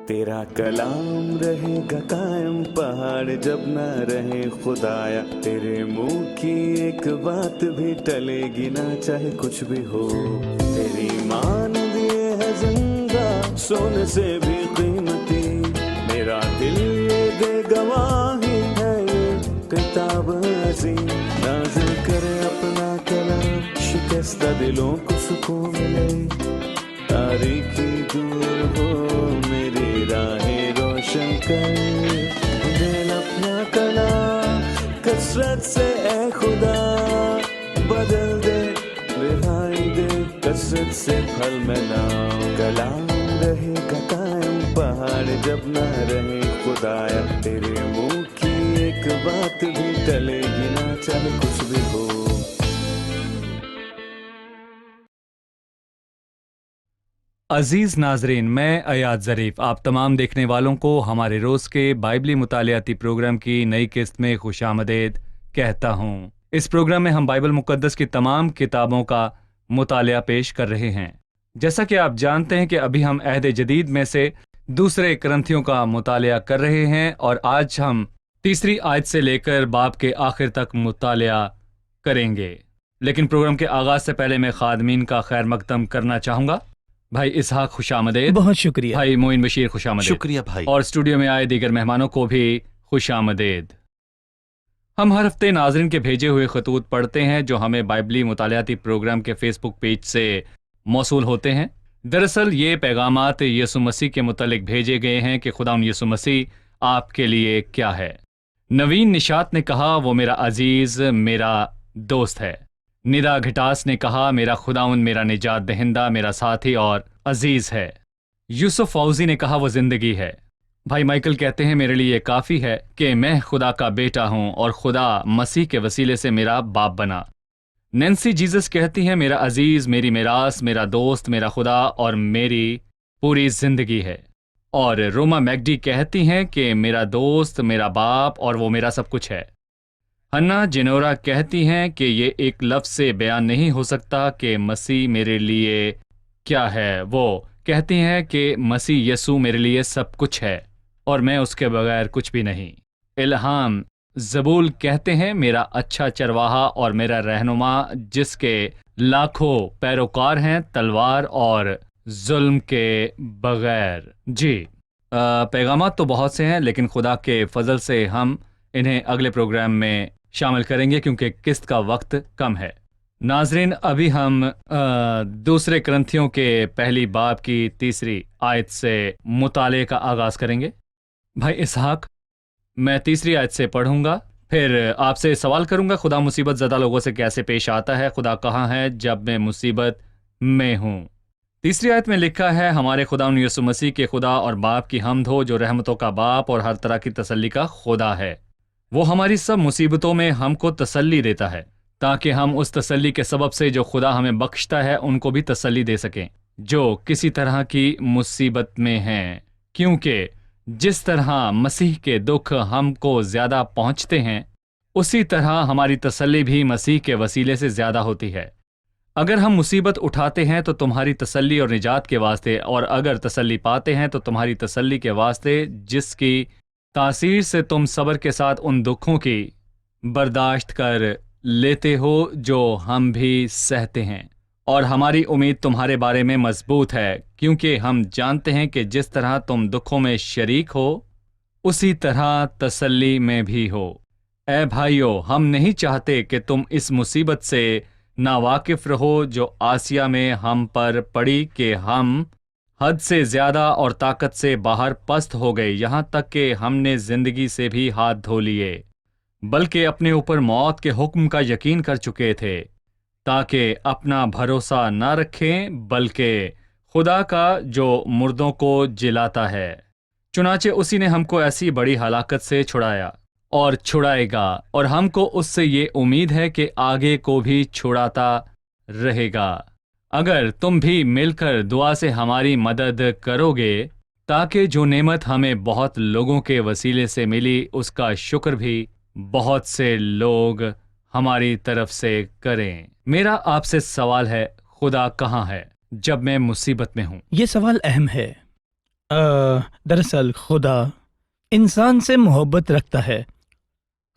तेरा कलाम रहेगा कायम पहाड़ जब ना रहे खुदाया, तेरे मुंह की एक बात भी टलेगी ना चाहे कुछ भी हो। तेरी मान दिए है जिंदा सोने से भी कीमती, मेरा दिल ये दे गवाही है ये किताब अजीम। नाज़िल करे अपना कलाम, शिकस्ता दिलों को सुकून मिले, तारीखी दूर हो मेरी राहें रोशन कर। दिल अपना कलाम कसरत से ए खुदा बदल दे, रिहाई दे कसरत से फल मिला। कलाम रहेगा कायम पहाड़ जब ना रहे खुदाया, तेरे मुंह की एक बात भी टलेगी ना चाहे कुछ भी हो। अजीज नाजरीन, मैं अयाद ज़रीफ आप तमाम देखने वालों को हमारे रोज़ के बाइबली मुतालियाती प्रोग्राम की नई किस्त में खुशामदीद कहता हूँ। इस प्रोग्राम में हम बाइबल मुक़द्दस की तमाम किताबों का मुतालिया पेश कर रहे हैं। जैसा कि आप जानते हैं कि अभी हम अहद जदीद में से दूसरे करंथियों का मुतालिया कर रहे हैं और आज हम तीसरी आयत से लेकर बाब के आखिर तक मुतालिया करेंगे। लेकिन प्रोग्राम के आगाज़ से पहले मैं खादमीन का खैर मकदम करना चाहूँगा। भाई इसहाक खुशामदीद। बहुत शुक्रिया। भाई मोइन बशीर खुशामदीद। शुक्रिया भाई। और स्टूडियो में आए दीगर मेहमानों को भी खुशामदीद। हम हर हफ्ते नाजरीन के भेजे हुए खतूत पढ़ते हैं जो हमें बाइबली मुतालियाती प्रोग्राम के फेसबुक पेज से मौसूल होते हैं। दरअसल ये पैगामात यीशु मसीह के मुतल्लिक भेजे गए हैं कि खुदा यीशु मसीह आपके लिए क्या है। नवीन निशात ने कहा वो मेरा अजीज मेरा दोस्त है। निदा घटास ने कहा मेरा खुदाउन मेरा निजात दहिंदा मेरा साथी और अजीज है। यूसुफ फौजी ने कहा वो जिंदगी है। भाई माइकल कहते हैं मेरे लिए काफ़ी है कि मैं खुदा का बेटा हूँ और खुदा मसीह के वसीले से मेरा बाप बना। नैन्सी जीसस कहती हैं मेरा अजीज मेरी मिरास मेरा दोस्त मेरा खुदा और मेरी पूरी जिंदगी है। और रोमा मैगडी कहती हैं कि मेरा दोस्त मेरा बाप और वो मेरा सब कुछ है। हन्ना जिनोरा कहती हैं कि ये एक लफ्ज़ से बयान नहीं हो सकता कि मसीह मेरे लिए क्या है। वो कहती हैं कि मसीह यसू मेरे लिए सब कुछ है और मैं उसके बगैर कुछ भी नहीं। इल्हाम ज़बूल कहते हैं मेरा अच्छा चरवाहा और मेरा रहनुमा जिसके लाखों पैरोकार हैं तलवार और जुल्म के बगैर। जी पैगामात तो बहुत से हैं लेकिन खुदा के फजल से हम इन्हें अगले प्रोग्राम में शामिल करेंगे क्योंकि किस्त का वक्त कम है। नाजरीन अभी हम दूसरे करंथियों के पहली बाब की तीसरी आयत से मुताले का आगाज़ करेंगे। भाई इसहाक मैं तीसरी आयत से पढ़ूंगा, फिर आपसे सवाल करूंगा खुदा मुसीबत ज़दा लोगों से कैसे पेश आता है, खुदा कहाँ है जब मैं मुसीबत में हूँ। तीसरी आयत में लिखा है हमारे खुदा यीशु मसीह के खुदा और बाप की हम्द हो जो रहमतों का बाप और हर तरह की तसल्ली का खुदा है। वो हमारी सब मुसीबतों में हमको तसल्ली देता है ताकि हम उस तसल्ली के सबब से जो खुदा हमें बख्शता है उनको भी तसल्ली दे सकें जो किसी तरह की मुसीबत में हैं। क्योंकि जिस तरह मसीह के दुख हमको ज़्यादा पहुँचते हैं उसी तरह हमारी तसल्ली भी मसीह के वसीले से ज़्यादा होती है। अगर हम मुसीबत उठाते हैं तो तुम्हारी तसल्ली और निजात के वास्ते, और अगर तसल्ली पाते हैं तो तुम्हारी तसल्ली के वास्ते जिसकी तासीर से तुम सब्र के साथ उन दुखों की बर्दाश्त कर लेते हो जो हम भी सहते हैं। और हमारी उम्मीद तुम्हारे बारे में मजबूत है क्योंकि हम जानते हैं कि जिस तरह तुम दुखों में शरीक हो उसी तरह तसल्ली में भी हो। ऐ भाइयों हम नहीं चाहते कि तुम इस मुसीबत से नावाकिफ रहो जो आसिया में हम पर पड़ी कि हम हद से ज़्यादा और ताकत से बाहर पस्त हो गए, यहाँ तक कि हमने ज़िंदगी से भी हाथ धो लिए, बल्कि अपने ऊपर मौत के हुक्म का यकीन कर चुके थे ताकि अपना भरोसा न रखें बल्कि खुदा का जो मुर्दों को जिलाता है। चुनाचे उसी ने हमको ऐसी बड़ी हलाकत से छुड़ाया और छुड़ाएगा और हमको उससे ये उम्मीद है कि आगे को भी छुड़ाता रहेगा। अगर तुम भी मिलकर दुआ से हमारी मदद करोगे ताकि जो नेमत हमें बहुत लोगों के वसीले से मिली उसका शुक्र भी बहुत से लोग हमारी तरफ से करें। मेरा आपसे सवाल है खुदा कहाँ है जब मैं मुसीबत में हूँ? ये सवाल अहम है दरअसल खुदा इंसान से मोहब्बत रखता है,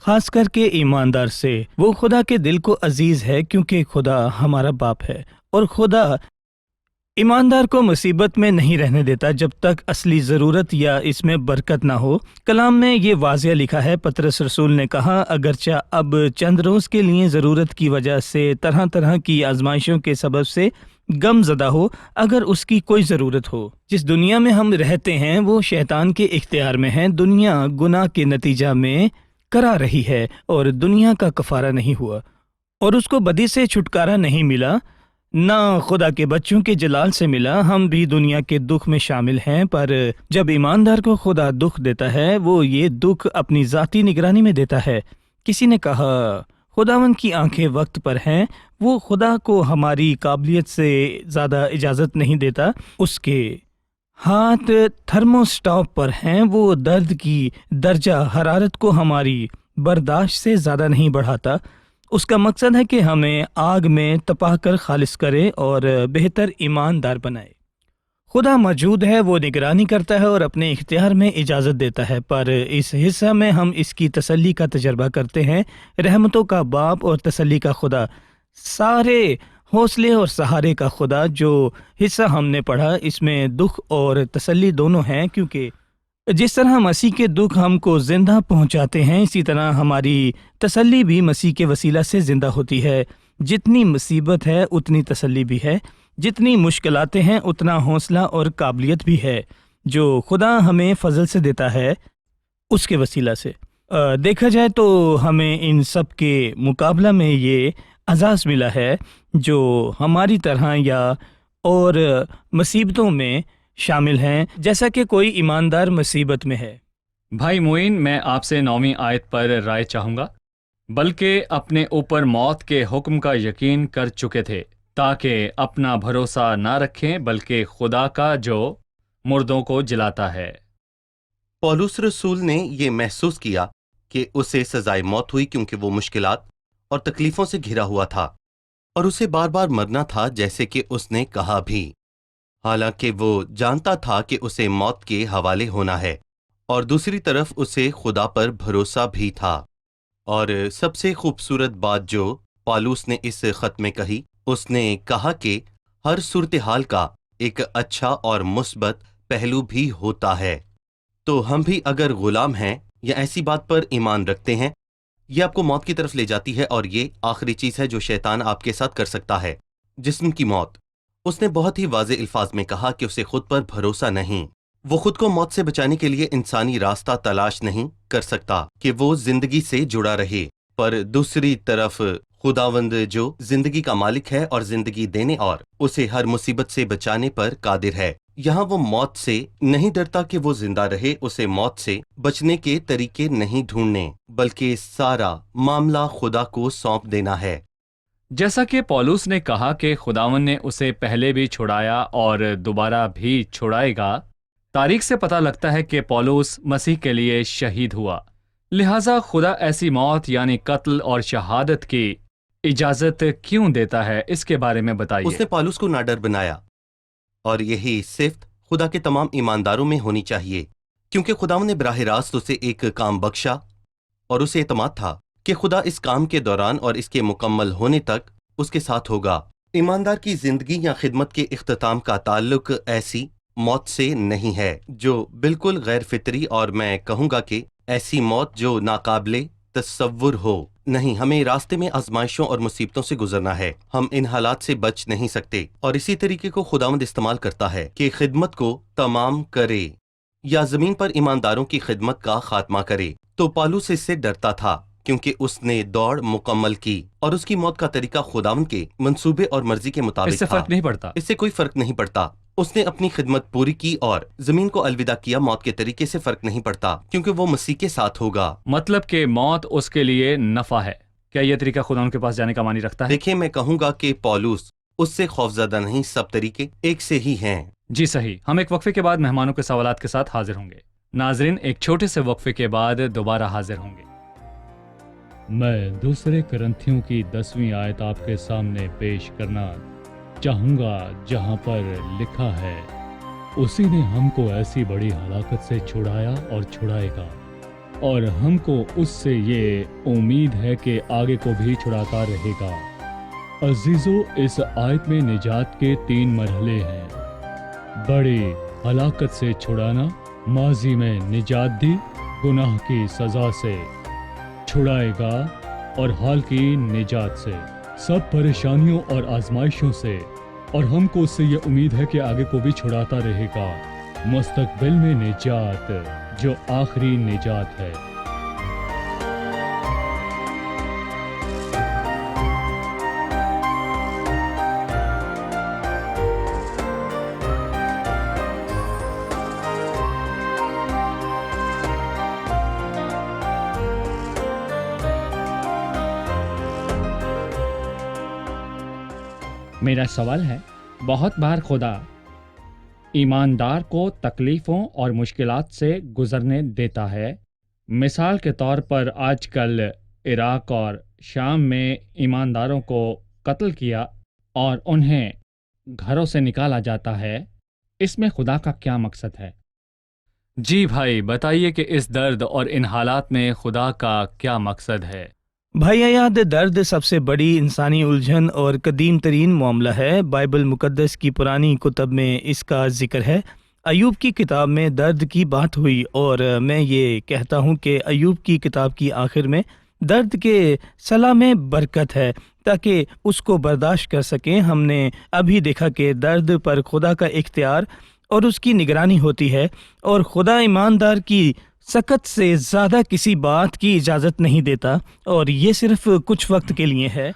खास करके ईमानदार से। वो खुदा के दिल को अजीज है क्योंकि खुदा हमारा बाप है, और खुदा ईमानदार को मुसीबत में नहीं रहने देता जब तक असली ज़रूरत या इसमें बरकत ना हो। कलाम में ये वाज़िह लिखा है, पतरस रसूल ने कहा, अगरचे अब चंद रोज़ के लिए ज़रूरत की वजह से तरह तरह की आजमाइशों के सबब से गम ज़दा हो, अगर उसकी कोई ज़रूरत हो। जिस दुनिया में हम रहते हैं वो शैतान के इख्तियार में है। दुनिया गुनाह के नतीजा में करा रही है और दुनिया का कफ़ारा नहीं हुआ और उसको बदी से छुटकारा नहीं मिला, ना खुदा के बच्चों के जलाल से मिला। हम भी दुनिया के दुख में शामिल हैं, पर जब ईमानदार को खुदा दुख देता है वो ये दुख अपनी ज़ाती निगरानी में देता है। किसी ने कहा, खुदावन की आंखें वक्त पर हैं, वो खुदा को हमारी काबिलियत से ज़्यादा इजाज़त नहीं देता। उसके हाथ थर्मोस्टॉप पर हैं, वो दर्द की दर्जा हरारत को हमारी बर्दाश्त से ज़्यादा नहीं बढ़ाता। उसका मकसद है कि हमें आग में तपा कर खालिस करे और बेहतर ईमानदार बनाए। खुदा मौजूद है, वो निगरानी करता है और अपने इख्तियार में इजाज़त देता है, पर इस हिस्सा में हम इसकी तसल्ली का तजर्बा करते हैं। रहमतों का बाप और तसल्ली का खुदा, सारे हौसले और सहारे का खुदा। जो हिस्सा हमने पढ़ा इसमें दुख और तसल्ली दोनों हैं, क्योंकि जिस तरह मसीह के दुख हमको जिंदा पहुंचाते हैं, इसी तरह हमारी तसल्ली भी मसीह के वसीला से जिंदा होती है। जितनी मुसीबत है उतनी तसल्ली भी है, जितनी मुश्किलातें हैं उतना हौसला और काबिलियत भी है, जो खुदा हमें फजल से देता है उसके वसीला से। देखा जाए तो हमें इन सब के मुकाबला में ये एजाज़ मिला है जो हमारी तरह या और मुसीबतों में शामिल हैं, जैसा कि कोई ईमानदार मुसीबत में है। भाई मोइन, मैं आपसे 9वीं आयत पर राय चाहूँगा। बल्कि अपने ऊपर मौत के हुक्म का यकीन कर चुके थे, ताकि अपना भरोसा ना रखें बल्कि खुदा का जो मुर्दों को जिलाता है। पौलुस रसूल ने ये महसूस किया कि उसे सजाए मौत हुई क्योंकि वो मुश्किलात और तकलीफों से घिरा हुआ था और उसे बार बार मरना था, जैसे कि उसने कहा भी। हालांकि वो जानता था कि उसे मौत के हवाले होना है, और दूसरी तरफ उसे खुदा पर भरोसा भी था। और सबसे खूबसूरत बात जो पौलुस ने इस खत में कही, उसने कहा कि हर सूरत हाल का एक अच्छा और मुस्बत पहलू भी होता है। तो हम भी अगर गुलाम हैं या ऐसी बात पर ईमान रखते हैं, ये आपको मौत की तरफ ले जाती है, और ये आखिरी चीज है जो शैतान आपके साथ कर सकता है, जिस्म की मौत। उसने बहुत ही वाज़े अल्फाज में कहा कि उसे खुद पर भरोसा नहीं। वो खुद को मौत से बचाने के लिए इंसानी रास्ता तलाश नहीं कर सकता कि वो जिंदगी से जुड़ा रहे, पर दूसरी तरफ खुदावंद जो जिंदगी का मालिक है और जिंदगी देने और उसे हर मुसीबत से बचाने पर कादिर है। यहाँ वो मौत से नहीं डरता कि वो जिंदा रहे, उसे मौत से बचने के तरीके नहीं ढूंढने, बल्कि सारा मामला खुदा को सौंप देना है। जैसा कि पौलुस ने कहा कि खुदावन ने उसे पहले भी छुड़ाया और दोबारा भी छुड़ाएगा, तारीख से पता लगता है कि पौलुस मसीह के लिए शहीद हुआ। लिहाजा खुदा ऐसी मौत यानी कत्ल और शहादत की इजाजत क्यों देता है, इसके बारे में बताइए। उसने पौलुस को नाडर बनाया, और यही सिफ्त खुदा के तमाम ईमानदारों में होनी चाहिए, क्योंकि खुदावन ने बराह रास्त उसे एक काम बख्शा और उसे एतमाद था कि खुदा इस काम के दौरान और इसके मुकम्मल होने तक उसके साथ होगा। ईमानदार की जिंदगी या खिदमत के इख्तिताम का ताल्लुक ऐसी मौत से नहीं है जो बिल्कुल गैर फितरी, और मैं कहूँगा कि ऐसी मौत जो नाकाबिले तसव्वुर हो। नहीं, हमें रास्ते में आजमाइशों और मुसीबतों से गुजरना है। हम इन हालात से बच नहीं सकते, और इसी तरीके को खुदावंद इस्तेमाल करता है कि खिदमत को तमाम करे या जमीन पर ईमानदारों की खिदमत का खात्मा करे। तो पौलुस इससे डरता था क्योंकि उसने दौड़ मुकम्मल की और उसकी मौत का तरीका खुदावंद के मंसूबे और मर्जी के मुताबिक इससे था। फर्क नहीं पड़ता। इससे कोई फर्क नहीं पड़ता। उसने अपनी खिदमत पूरी की और जमीन को अलविदा किया। मौत के तरीके से फर्क नहीं पड़ता क्योंकि वो मसीह के साथ होगा। मतलब कि मौत उसके लिए नफा है। क्या यह तरीका खुदा उनके पास जाने का मानी रखता है? देखिए, मैं कहूंगा कि पौलुस उससे खौफजदा नहीं, सब तरीके एक से ही हैं। जी सही। हम एक वक्फे के बाद मेहमानों के सवालात के साथ हाजिर होंगे। नाजरीन, एक छोटे से वक्फे के बाद दोबारा हाजिर होंगे। मैं दूसरे करंथियों की 10वीं आयत आपके सामने पेश करना चाहूंगा, जहां पर लिखा है, उसी ने हमको ऐसी बड़ी हलाकत से छुड़ाया और छुड़ाएगा, और हमको उससे ये उम्मीद है कि आगे को भी छुड़ाता रहेगा। अजीजो, इस आयत में निजात के 3 मरहले हैं। बड़ी हलाकत से छुड़ाना, माजी में निजात दी, गुनाह की सजा से छुड़ाएगा और हाल की निजात से, सब परेशानियों और आजमाइशों से, और हमको उससे ये उम्मीद है कि आगे को भी छुड़ाता रहेगा। मुस्तकबिल में निजात, जो आखिरी निजात है। मेरा सवाल है, बहुत बार खुदा ईमानदार को तकलीफ़ों और मुश्किलात से गुज़रने देता है। मिसाल के तौर पर आजकल इराक़ और शाम में ईमानदारों को कत्ल किया और उन्हें घरों से निकाला जाता है। इसमें खुदा का क्या मकसद है? जी भाई, बताइए कि इस दर्द और इन हालात में खुदा का क्या मकसद है? भाई याद, दर्द सबसे बड़ी इंसानी उलझन और कदीम तरीन मामला है। बाइबल मुकद्दस की पुरानी कुतब में इसका जिक्र है। अयूब की किताब में दर्द की बात हुई, और मैं ये कहता हूँ कि अयूब की किताब की आखिर में दर्द के सलाह में बरकत है ताकि उसको बर्दाश्त कर सकें। हमने अभी देखा कि दर्द पर खुदा का इख्तियार और उसकी निगरानी होती है, और खुदा ईमानदार की सकत से ज़्यादा किसी बात की इजाज़त नहीं देता, और ये सिर्फ कुछ वक्त के लिए है।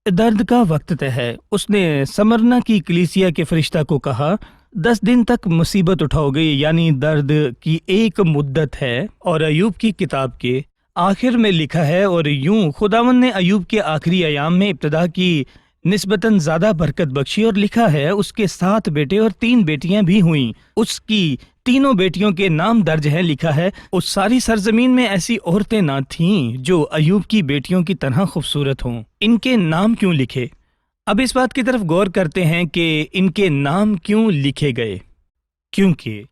दर्द का वक्त तय है। उसने समरना की कलीसिया के फरिश्ता को कहा, 10 दिन तक मुसीबत उठाओगे, यानी दर्द की एक मुद्दत है। और अयूब की किताब के आखिर में लिखा है, और यूं खुदावन ने अयूब के आखिरी अयाम में इब्तदा की निस्बतन ज़्यादा बरकत बख्शी, और लिखा है उसके 7 बेटे और 3 बेटियां भी हुईं। उसकी तीनों बेटियों के नाम दर्ज है। लिखा है उस सारी सरजमीन में ऐसी औरतें ना थीं जो अयूब की बेटियों की तरह खूबसूरत हों। इनके नाम क्यों लिखे? अब इस बात की तरफ गौर करते हैं कि इनके नाम क्यों लिखे गए। क्योंकि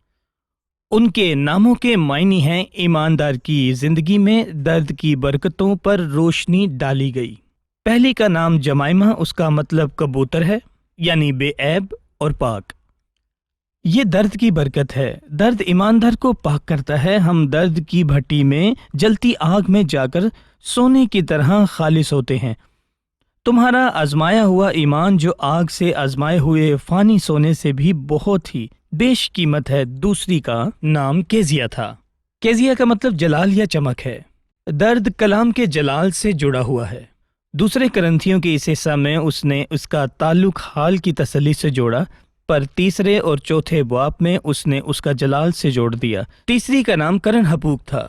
उनके नामों के मायने हैं ईमानदार की जिंदगी में दर्द की बरकतों पर रोशनी डाली गई। पहली का नाम जमाइमा, उसका मतलब कबूतर है, यानी बेऐब और पाक। ये दर्द की बरकत है। दर्द ईमानदार को पाक करता है। हम दर्द की भट्टी में जलती आग में जाकर सोने की तरह खालिस होते हैं। तुम्हारा आजमाया हुआ ईमान जो आग से आजमाए हुए फानी सोने से भी बहुत ही बेशकीमत है। दूसरी का नाम केजिया था। केजिया का मतलब जलाल या चमक है। दर्द कलाम के जलाल से जुड़ा हुआ है। दूसरे करंथियों के इस हिस्सा में उसने उसका ताल्लुक हाल की तसल्ली से जोड़ा, पर तीसरे और चौथे बाब में उसने उसका जलाल से जोड़ दिया। तीसरी का नाम करन हपूक था,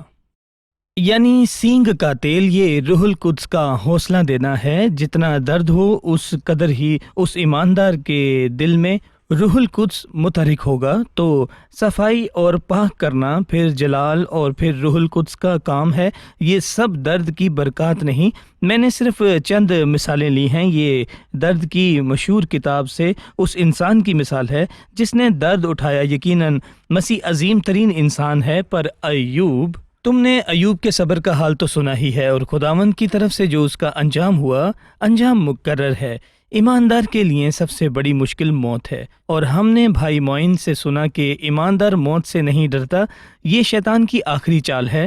यानी सींग का तेल। ये रूहुल कुद्स का हौसला देना है। जितना दर्द हो उस कदर ही उस ईमानदार के दिल में रूहुल कुद्स मुतहरिक होगा। तो सफाई और पाक करना, फिर जलाल और फिर रूहुल कुद्स का काम है। ये सब दर्द की बरकत नहीं। मैंने सिर्फ चंद मिसालें ली हैं। ये दर्द की मशहूर किताब से उस इंसान की मिसाल है जिसने दर्द उठाया। यकीनन मसीह अजीम तरीन इंसान है। पर अयूब, तुमने अयूब के सब्र का हाल तो सुना ही है, और खुदावंद की तरफ से जो उसका अंजाम हुआ, अंजाम मुकर्रर है। ईमानदार के लिए सबसे बड़ी मुश्किल मौत है, और हमने भाई मोइन से सुना कि ईमानदार मौत से नहीं डरता। ये शैतान की आखिरी चाल है,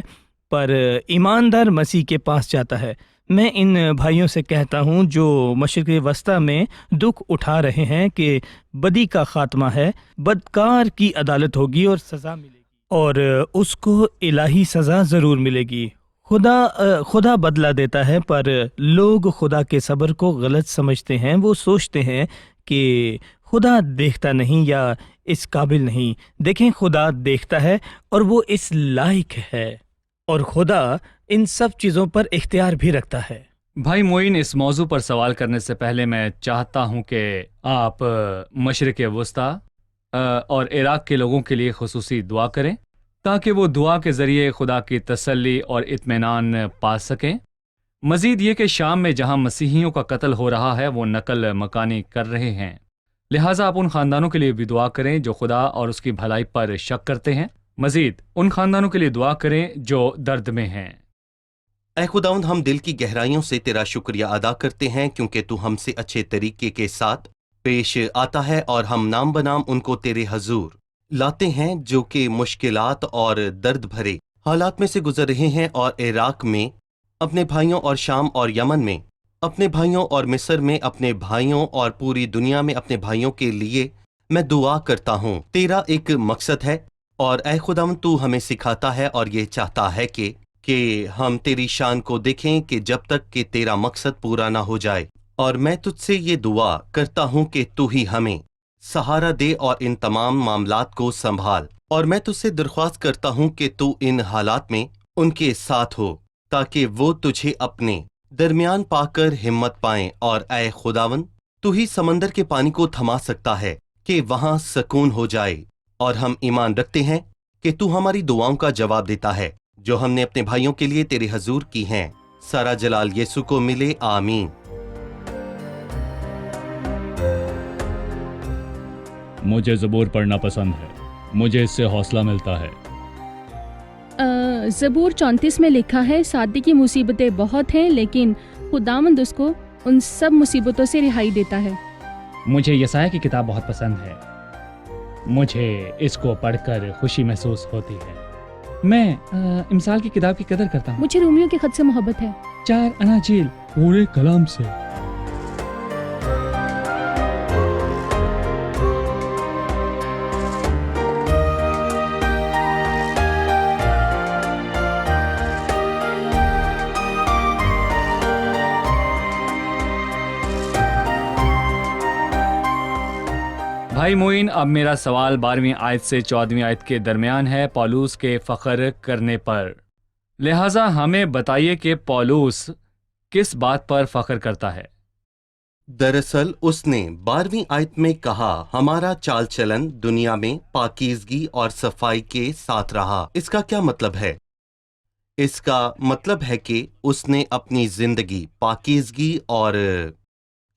पर ईमानदार मसीह के पास जाता है। मैं इन भाइयों से कहता हूँ जो मशरिक़ वस्ता में दुख उठा रहे हैं कि बदी का खात्मा है, बदकार की अदालत होगी और सज़ा मिलेगी, और उसको इलाही सज़ा ज़रूर मिलेगी। खुदा बदला देता है, पर लोग खुदा के सब्र को गलत समझते हैं। वो सोचते हैं कि खुदा देखता नहीं या इस काबिल नहीं। देखें, खुदा देखता है और वो इस लायक है, और खुदा इन सब चीज़ों पर इख्तियार भी रखता है। भाई मोइन, इस मौजू पर सवाल करने से पहले मैं चाहता हूँ कि आप मशरिक़ वस्ता और इराक़ के लोगों के लिए खुसूसी दुआ करें, ताकि वो दुआ के ज़रिए खुदा की तसल्ली और इत्मीनान पा सकें। मज़ीद ये कि शाम में जहाँ मसीहियों का कत्ल हो रहा है वो नकल मकानी कर रहे हैं, لہٰذا آپ ان خاندانوں کے لیے بھی دعا کریں جو خدا اور اس کی بھلائی پر شک کرتے ہیں، مزید ان خاندانوں کے لیے دعا کریں جو درد میں ہیں۔ اے خداوند، ہم دل کی گہرائیوں سے تیرا شکریہ ادا کرتے ہیں کیونکہ تو ہم سے اچھے طریقے کے ساتھ پیش آتا ہے، اور ہم نام بنام ان کو تیرے حضور لاتے ہیں جو کہ مشکلات اور درد بھرے حالات میں سے گزر رہے ہیں، اور عراق میں اپنے بھائیوں، اور شام اور یمن میں اپنے بھائیوں، اور مصر میں اپنے بھائیوں، اور پوری دنیا میں اپنے بھائیوں کے لیے میں دعا کرتا ہوں۔ تیرا ایک مقصد ہے، اور اے خداوند تو ہمیں سکھاتا ہے اور یہ چاہتا ہے کہ ہم تیری شان کو دیکھیں کہ جب تک کہ تیرا مقصد پورا نہ ہو جائے۔ اور میں تجھ سے یہ دعا کرتا ہوں کہ تو ہی ہمیں سہارا دے اور ان تمام معاملات کو سنبھال، اور میں تجھ سے درخواست کرتا ہوں کہ تو ان حالات میں ان کے ساتھ ہو تاکہ وہ تجھے اپنے درمیان پا کر ہمت پائیں۔ اور اے خداوند، تو ہی سمندر کے پانی کو تھما سکتا ہے کہ وہاں سکون ہو جائے، اور ہم ایمان رکھتے ہیں کہ تو ہماری دعاؤں کا جواب دیتا ہے جو ہم نے اپنے بھائیوں کے لیے تیرے حضور کی ہیں۔ سارا جلال یسوع کو ملے، آمین۔ مجھے زبور پڑھنا پسند ہے، مجھے اس سے حوصلہ ملتا ہے۔ زبور 34 میں لکھا ہے، سادی کی مصیبتیں بہت ہیں لیکن خداوند اس کو ان سب مصیبتوں سے رہائی دیتا ہے۔ مجھے یسایہ کی کتاب بہت پسند ہے، مجھے اس کو پڑھ کر خوشی محسوس ہوتی ہے۔ میں امثال کی کتاب کی قدر کرتا ہوں۔ مجھے رومیو کے خط سے محبت ہے۔ 4 اناجیل پورے کلام سے۔ بھائی معین، اب میرا سوال 12ویں آیت سے 14ویں آیت کے درمیان ہے، پولوس کے فخر کرنے پر۔ لہٰذا ہمیں بتائیے کہ پولوس کس بات پر فخر کرتا ہے؟ دراصل اس نے 12ویں آیت میں کہا، ہمارا چال چلن دنیا میں پاکیزگی اور صفائی کے ساتھ رہا۔ اس کا کیا مطلب ہے؟ اس کا مطلب ہے کہ اس نے اپنی زندگی پاکیزگی اور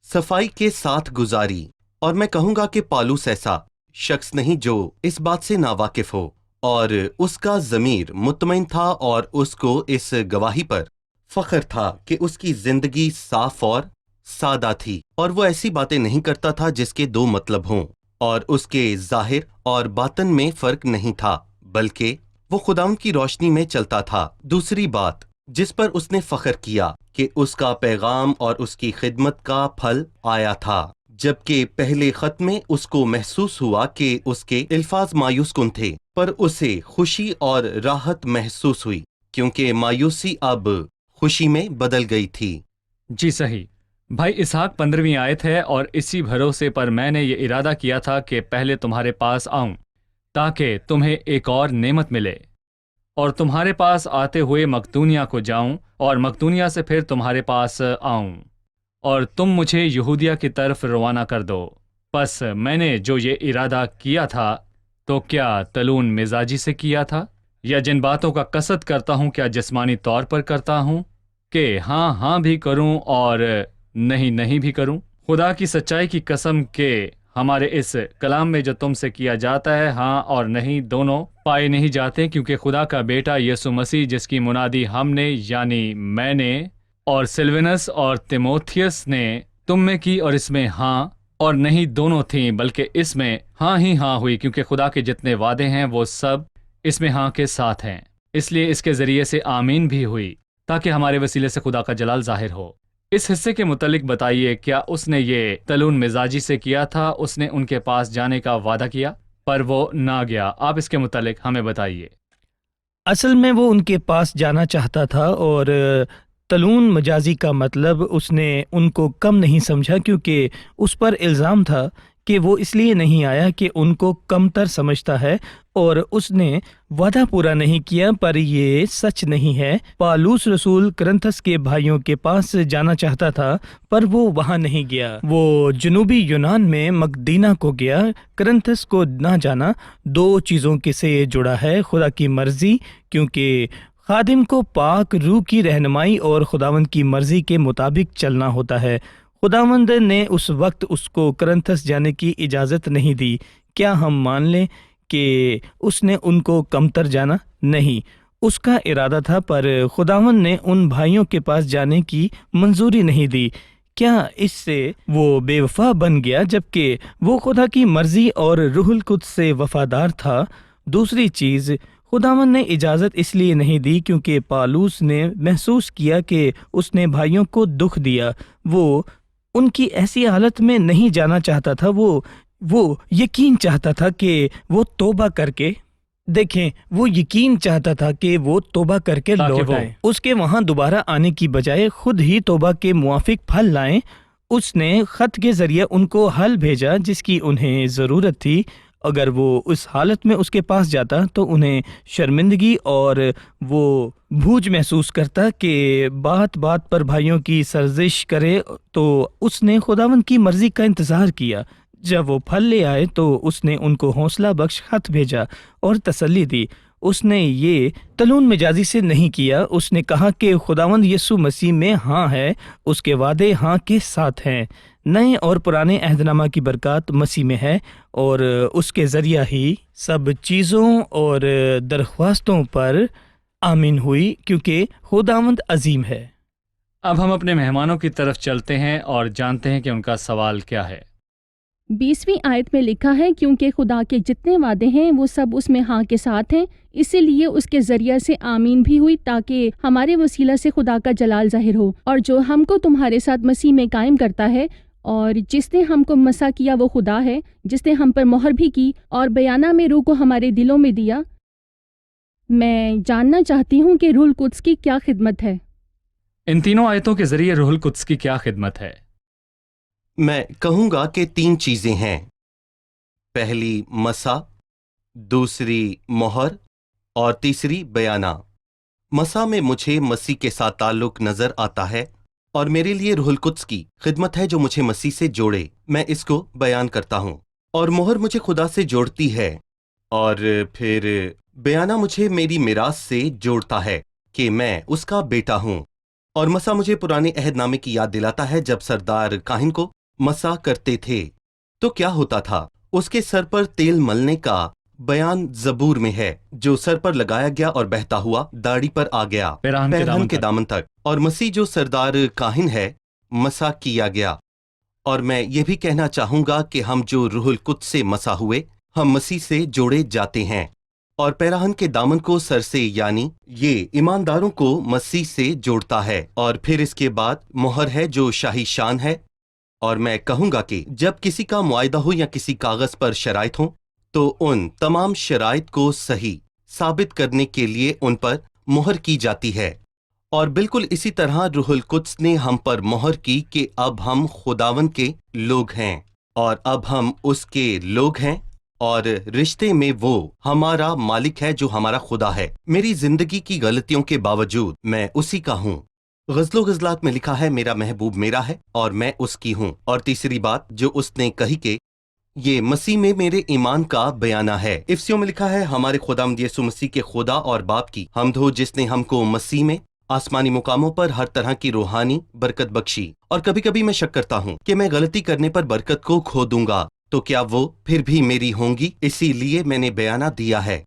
صفائی کے ساتھ گزاری، اور میں کہوں گا کہ پولوس ایسا شخص نہیں جو اس بات سے ناواقف ہو، اور اس کا ضمیر مطمئن تھا، اور اس کو اس گواہی پر فخر تھا کہ اس کی زندگی صاف اور سادہ تھی، اور وہ ایسی باتیں نہیں کرتا تھا جس کے 2 مطلب ہوں، اور اس کے ظاہر اور باطن میں فرق نہیں تھا، بلکہ وہ خداوند کی روشنی میں چلتا تھا۔ دوسری بات جس پر اس نے فخر کیا کہ اس کا پیغام اور اس کی خدمت کا پھل آیا تھا، جبکہ پہلے خط میں اس کو محسوس ہوا کہ اس کے الفاظ مایوس کن تھے، پر اسے خوشی اور راحت محسوس ہوئی کیونکہ مایوسی اب خوشی میں بدل گئی تھی۔ جی صحیح۔ بھائی اسحاق 15ویں آیت ہے، اور اسی بھروسے پر میں نے یہ ارادہ کیا تھا کہ پہلے تمہارے پاس آؤں تاکہ تمہیں ایک اور نعمت ملے، اور تمہارے پاس آتے ہوئے مقدونیہ کو جاؤں، اور مقدونیہ سے پھر تمہارے پاس آؤں، اور تم مجھے یہودیہ کی طرف روانہ کر دو۔ پس میں نے جو یہ ارادہ کیا تھا تو کیا تلون مزاجی سے کیا تھا، یا جن باتوں کا قصد کرتا ہوں کیا جسمانی طور پر کرتا ہوں کہ ہاں ہاں بھی کروں اور نہیں نہیں بھی کروں؟ خدا کی سچائی کی قسم کہ ہمارے اس کلام میں جو تم سے کیا جاتا ہے ہاں اور نہیں دونوں پائے نہیں جاتے، کیونکہ خدا کا بیٹا یسوع مسیح جس کی منادی ہم نے یعنی میں نے اور سلوینس اور تیموتھیس نے تم میں کی، اور اس میں ہاں اور نہیں دونوں تھیں، بلکہ اس میں ہاں ہی ہاں ہوئی، کیونکہ خدا کے جتنے وعدے ہیں وہ سب اس میں ہاں کے ساتھ ہیں، اس لیے اس کے ذریعے سے آمین بھی ہوئی تاکہ ہمارے وسیلے سے خدا کا جلال ظاہر ہو۔ اس حصے کے متعلق بتائیے، کیا اس نے یہ تلون مزاجی سے کیا تھا؟ اس نے ان کے پاس جانے کا وعدہ کیا پر وہ نہ گیا۔ آپ اس کے متعلق ہمیں بتائیے۔ اصل میں وہ ان کے پاس جانا چاہتا تھا، اور تلون مجازی کا مطلب اس نے ان کو کم نہیں سمجھا، کیونکہ اس پر الزام تھا کہ وہ اس لیے نہیں آیا کہ ان کو کم تر سمجھتا ہے، اور اس نے وعدہ پورا نہیں کیا۔ پر یہ سچ نہیں ہے۔ پالوس رسول کرنتھس کے بھائیوں کے پاس جانا چاہتا تھا پر وہ وہاں نہیں گیا، وہ جنوبی یونان میں مقدینہ کو گیا۔ کرنتھس کو نہ جانا 2 چیزوں کے سے جڑا ہے: خدا کی مرضی، کیونکہ خادم کو پاک روح کی رہنمائی اور خداوند کی مرضی کے مطابق چلنا ہوتا ہے۔ خداوند نے اس وقت اس کو کرنتھس جانے کی اجازت نہیں دی۔ کیا ہم مان لیں کہ اس نے ان کو کمتر جانا؟ نہیں، اس کا ارادہ تھا، پر خداوند نے ان بھائیوں کے پاس جانے کی منظوری نہیں دی۔ کیا اس سے وہ بے وفا بن گیا جبکہ وہ خدا کی مرضی اور روح القدس سے وفادار تھا؟ دوسری چیز، خداوند نے اجازت اس لیے نہیں دی کیونکہ پالوس نے محسوس کیا کہ اس نے بھائیوں کو دکھ دیا۔ وہ ان کی ایسی حالت میں نہیں جانا چاہتا تھا۔ وہ یقین چاہتا تھا کہ وہ توبہ کر کے وہ یقین چاہتا تھا کہ وہ توبہ کر کے تاکہ لوٹ وہ آئیں، اس کے وہاں دوبارہ آنے کی بجائے خود ہی توبہ کے موافق پھل لائیں۔ اس نے خط کے ذریعے ان کو حل بھیجا جس کی انہیں ضرورت تھی۔ اگر وہ اس حالت میں اس کے پاس جاتا تو انہیں شرمندگی اور وہ بھوج محسوس کرتا کہ بات بات پر بھائیوں کی سرزش کرے، تو اس نے خداوند کی مرضی کا انتظار کیا۔ جب وہ پھل لے آئے تو اس نے ان کو حوصلہ بخش خط بھیجا اور تسلی دی۔ اس نے یہ تلون مجازی سے نہیں کیا۔ اس نے کہا کہ خداوند یسوع مسیح میں ہاں ہے، اس کے وعدے ہاں کے ساتھ ہیں، نئے اور پرانے عہد نامہ کی برکات مسیح میں ہے، اور اس کے ذریعہ ہی سب چیزوں اور درخواستوں پر آمین ہوئی، کیونکہ خداوند عظیم ہے۔ اب ہم اپنے مہمانوں کی طرف چلتے ہیں اور جانتے ہیں کہ ان کا سوال کیا ہے۔ 20ویں آیت میں لکھا ہے، کیونکہ خدا کے جتنے وعدے ہیں وہ سب اس میں ہاں کے ساتھ ہیں، اسی لیے اس کے ذریعہ سے آمین بھی ہوئی، تاکہ ہمارے وسیلہ سے خدا کا جلال ظاہر ہو، اور جو ہم کو تمہارے ساتھ مسیح میں قائم کرتا ہے، اور جس نے ہم کو مسح کیا وہ خدا ہے، جس نے ہم پر مہر بھی کی اور بیانہ میں روح کو ہمارے دلوں میں دیا۔ میں جاننا چاہتی ہوں کہ روح القدس کی کیا خدمت ہے۔ ان تینوں آیتوں کے ذریعے روح القدس کی کیا خدمت ہے؟ میں کہوں گا کہ 3 چیزیں ہیں۔ پہلی مسح، دوسری مہر، اور تیسری بیانہ۔ مسح میں مجھے مسیح کے ساتھ تعلق نظر آتا ہے، اور میرے لیے روح القدس کی خدمت ہے جو مجھے مسیح سے جوڑے، میں اس کو بیان کرتا ہوں، اور مہر مجھے خدا سے جوڑتی ہے، اور پھر بیانہ مجھے میری میراث سے جوڑتا ہے کہ میں اس کا بیٹا ہوں، اور مسح مجھے پرانے عہد نامے کی یاد دلاتا ہے جب سردار کاہن کو مسح کرتے تھے تو کیا ہوتا تھا۔ اس کے سر پر تیل ملنے کا بیان زبور میں ہے، جو سر پر لگایا گیا اور بہتا ہوا داڑھی پر آ گیا پیرہن کے دامن تک، اور مسیح جو سردار کاہن ہے مسح کیا گیا۔ اور میں یہ بھی کہنا چاہوں گا کہ ہم جو روح القدس سے مسح ہوئے، ہم مسیح سے جوڑے جاتے ہیں، اور پیراہن کے دامن کو سر سے، یعنی یہ ایمانداروں کو مسیح سے جوڑتا ہے۔ اور پھر اس کے بعد مہر ہے جو شاہی شان ہے، اور میں کہوں گا کہ جب کسی کا معاہدہ ہو یا کسی کاغذ پر شرائط ہوں تو ان تمام شرائط کو صحیح ثابت کرنے کے لیے ان پر مہر کی جاتی ہے، اور بالکل اسی طرح روح القدس نے ہم پر مہر کی کہ اب ہم خداوند کے لوگ ہیں، اور اب ہم اس کے لوگ ہیں، اور رشتے میں وہ ہمارا مالک ہے جو ہمارا خدا ہے۔ میری زندگی کی غلطیوں کے باوجود میں اسی کا ہوں۔ غزل و غزلات میں لکھا ہے، میرا محبوب میرا ہے اور میں اس کی ہوں۔ اور تیسری بات جو اس نے کہی کہ یہ مسیح میں میرے ایمان کا بیانہ ہے۔ افسیوں میں لکھا ہے، ہمارے خداوند یسوع مسیح کے خدا اور باپ کی حمد ہو جس نے ہم کو مسیح میں آسمانی مقاموں پر ہر طرح کی روحانی برکت بخشی۔ اور کبھی کبھی میں شک کرتا ہوں کہ میں غلطی کرنے پر برکت کو کھو دوں گا تو کیا وہ پھر بھی میری ہوں گی، اسی لیے میں نے بیانہ دیا ہے۔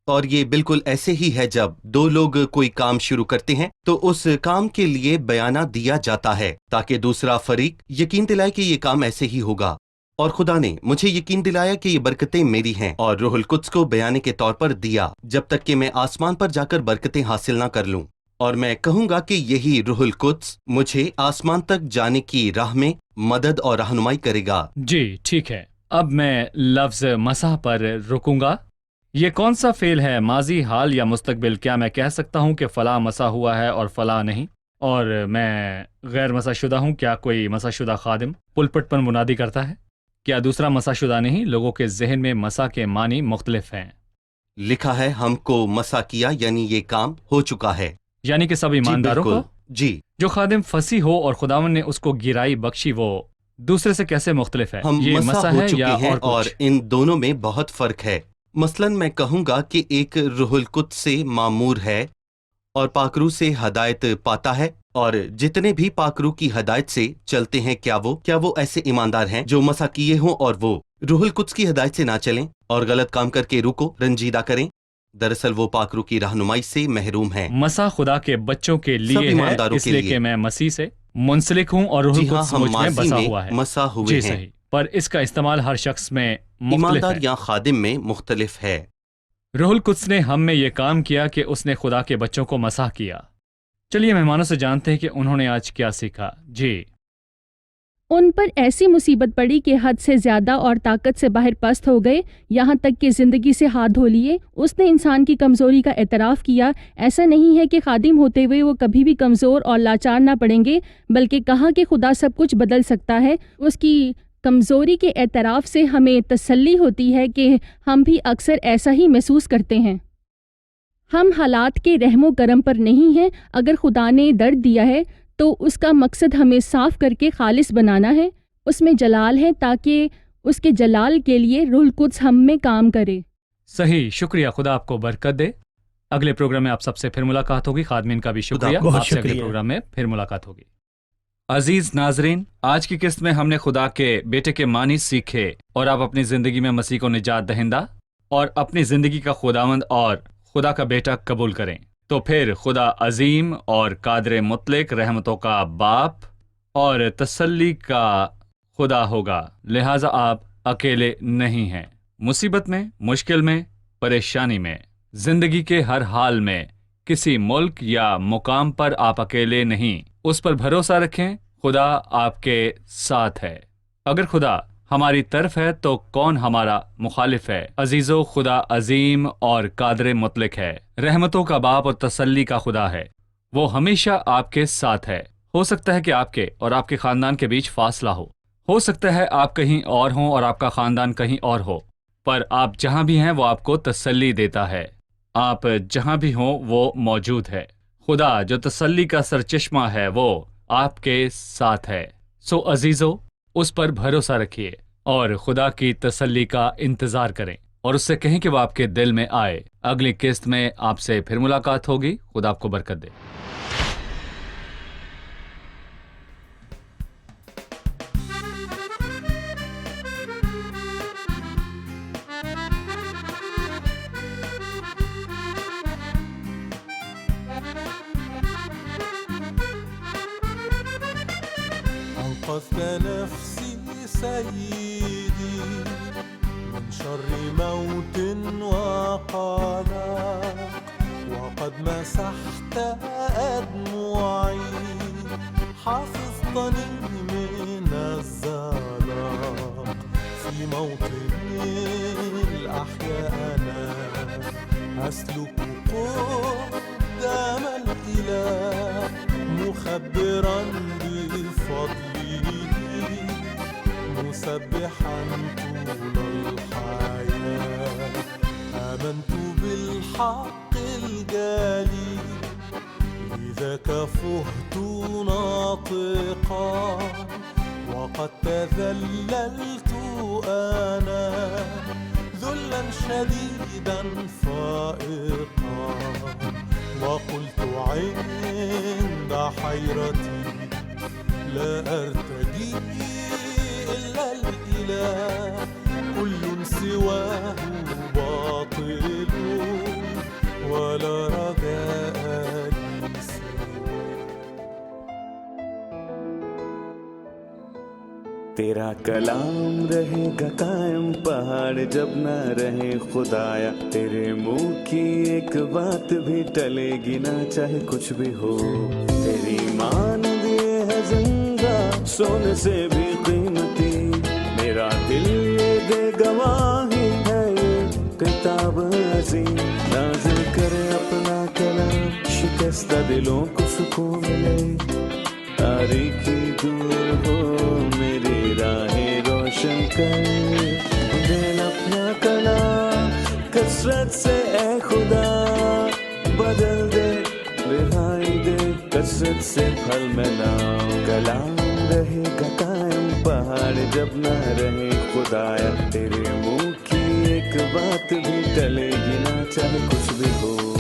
اور یہ بالکل ایسے ہی ہے، جب 2 لوگ کوئی کام شروع کرتے ہیں تو اس کام کے لیے بیانہ دیا جاتا ہے تاکہ دوسرا فریق یقین دلائے کہ یہ کام ایسے ہی ہوگا۔ اور خدا نے مجھے یقین دلایا کہ یہ برکتیں میری ہیں، اور روح القدس کو بیانے کے طور پر دیا جب تک کہ میں آسمان پر جا کر برکتیں حاصل نہ کر لوں۔ اور میں کہوں گا کہ یہی روح القدس مجھے آسمان تک جانے کی راہ میں مدد اور رہنمائی کرے گا۔ جی ٹھیک ہے، اب میں لفظ مسح پر رکوں گا۔ یہ کون سا فعل ہے، ماضی، حال یا مستقبل؟ کیا میں کہہ سکتا ہوں کہ فلاں مسح ہوا ہے اور فلاں نہیں؟ اور میں غیر مسح شدہ ہوں، کیا کوئی مسح شدہ خادم پلپٹ پر منادی کرتا ہے؟ کیا دوسرا مسح شدہ نہیں؟ لوگوں کے ذہن میں مسح کے معنی مختلف ہیں۔ لکھا ہے ہم کو مسح کیا، یعنی یہ کام ہو چکا ہے، یعنی کہ سب ایمانداروں کو۔ جی، جو خادم فصیح ہو اور خداوند نے اس کو گرائی بخشی، وہ دوسرے سے کیسے مختلف ہے؟ ہم یہ مسح مسح ہو ہے چکے یا ہیں، اور اور کچھ؟ ان دونوں میں بہت فرق ہے۔ مثلاً میں کہوں گا کہ ایک روح القدس سے معمور ہے اور پاکرو سے ہدایت پاتا ہے، اور جتنے بھی پاکرو کی ہدایت سے چلتے ہیں کیا وہ ایسے ایماندار ہیں جو مسح کیے ہوں اور وہ روح القدس کی ہدایت سے نہ چلیں اور غلط کام کر کے روح کو رنجیدہ کریں؟ دراصل وہ پاکرو کی رہنمائی سے محروم ہیں۔ مسیح خدا کے بچوں کے سب لیے ہے، ایمانداروں اس کے لیے لیے۔ کہ میں مسیح سے منسلک ہوں اور روح جی ہاں، القدس ہم مجھ میں ماضی بسا میں ہوا ہے۔ مسح ہوئے جی ہیں۔ صحیح، پر اس کا استعمال ہر شخص میں مختلف ایماندار ہے۔ یا خادم میں مختلف ہے۔ روح القدس نے ہم میں یہ کام کیا کہ اس نے خدا کے بچوں کو مسح کیا۔ چلیے مہمانوں سے جانتے ہیں کہ انہوں نے آج کیا سیکھا۔ جی ان پر ایسی مصیبت پڑی کہ حد سے زیادہ اور طاقت سے باہر پست ہو گئے، یہاں تک کہ زندگی سے ہاتھ دھو لیے۔ اس نے انسان کی کمزوری کا اعتراف کیا۔ ایسا نہیں ہے کہ خادم ہوتے ہوئے وہ کبھی بھی کمزور اور لاچار نہ پڑیں گے، بلکہ کہا کہ خدا سب کچھ بدل سکتا ہے۔ اس کی کمزوری کے اعتراف سے ہمیں تسلی ہوتی ہے کہ ہم بھی اکثر ایسا ہی محسوس کرتے ہیں۔ ہم حالات کے رحم و کرم پر نہیں ہیں۔ اگر خدا نے درد دیا ہے تو اس کا مقصد ہمیں صاف کر کے خالص بنانا ہے۔ اس میں جلال ہے تاکہ اس کے جلال کے لیے روح القدس ہم میں کام کرے۔ صحیح، شکریہ، خدا آپ کو برکت دے۔ اگلے پروگرام میں آپ سب سے پھر ملاقات ہوگی۔ خادمین کا بھی شکریہ، بہت آپ سے اگلے شکریہ۔ پروگرام میں پھر ملاقات ہوگی۔ عزیز ناظرین، آج کی قسط میں ہم نے خدا کے بیٹے کے معنی سیکھے اور آپ اپنی زندگی میں مسیح کو نجات دہندہ اور اپنی زندگی کا خداوند اور خدا کا بیٹا قبول کریں تو پھر خدا عظیم اور قادر مطلق، رحمتوں کا باپ اور تسلی کا خدا ہوگا، لہٰذا آپ اکیلے نہیں ہیں۔ مصیبت میں، مشکل میں، پریشانی میں، زندگی کے ہر حال میں، کسی ملک یا مقام پر آپ اکیلے نہیں۔ اس پر بھروسہ رکھیں، خدا آپ کے ساتھ ہے۔ اگر خدا ہماری طرف ہے تو کون ہمارا مخالف ہے؟ عزیزو، خدا عظیم اور قادر مطلق ہے، رحمتوں کا باپ اور تسلی کا خدا ہے۔ وہ ہمیشہ آپ کے ساتھ ہے۔ ہو سکتا ہے کہ آپ کے اور آپ کے خاندان کے بیچ فاصلہ ہو سکتا ہے آپ کہیں اور ہوں اور آپ کا خاندان کہیں اور ہو، پر آپ جہاں بھی ہیں وہ آپ کو تسلی دیتا ہے۔ آپ جہاں بھی ہوں وہ موجود ہے۔ خدا جو تسلی کا سرچشمہ ہے وہ آپ کے ساتھ ہے۔ سو عزیزو، اس پر بھروسہ رکھیے اور خدا کی تسلی کا انتظار کریں اور اس سے کہیں کہ وہ آپ کے دل میں آئے۔ اگلی قسط میں آپ سے پھر ملاقات ہوگی۔ خدا آپ کو برکت دے۔ أنقذت نفسي سيدي من شر موت وقلق، وقد مسحت أدمعي، حفظتني من الزلق، في موطن الأحياء أنا أسلك قدام الإله، مخبرا بفضله، مسبحا طول الحياة، آمنت بالحق الجلي، لذاك فهت ناطقا، وقد تذللت أنا ذلا شديدا فائقا، وقلت عند حيرتي لا أرتجي إلا الإله، كل سواه باطل ولا رجاء لي سواه۔ تیرا کلام رہے گا قائم پہاڑ جب نہ رہے خدایا، تیرے منہ کی ایک بات بھی ٹلے گی نہ چاہے کچھ بھی ہو، تیری مان دیے ہے زندہ سونے سے بھی قیمتی، میرا دل یہ دے گواہی ہے یہ کتاب عظیم، نازل کرے اپنا کلام، شکستہ دلوں کو سکون ملے، تاریکی دور ہو میری راہیں روشن کر، دل اپنا کلام کثرت سے اے خدا بدل دے، رہائی دے کثرت سے پھل ملاؤ، کلام رہے گا قائم پہاڑ جب نہ رہے خدایا، تیرے منہ کی ایک بات بھی ٹلے گی نہ چاہے کچھ بھی ہو۔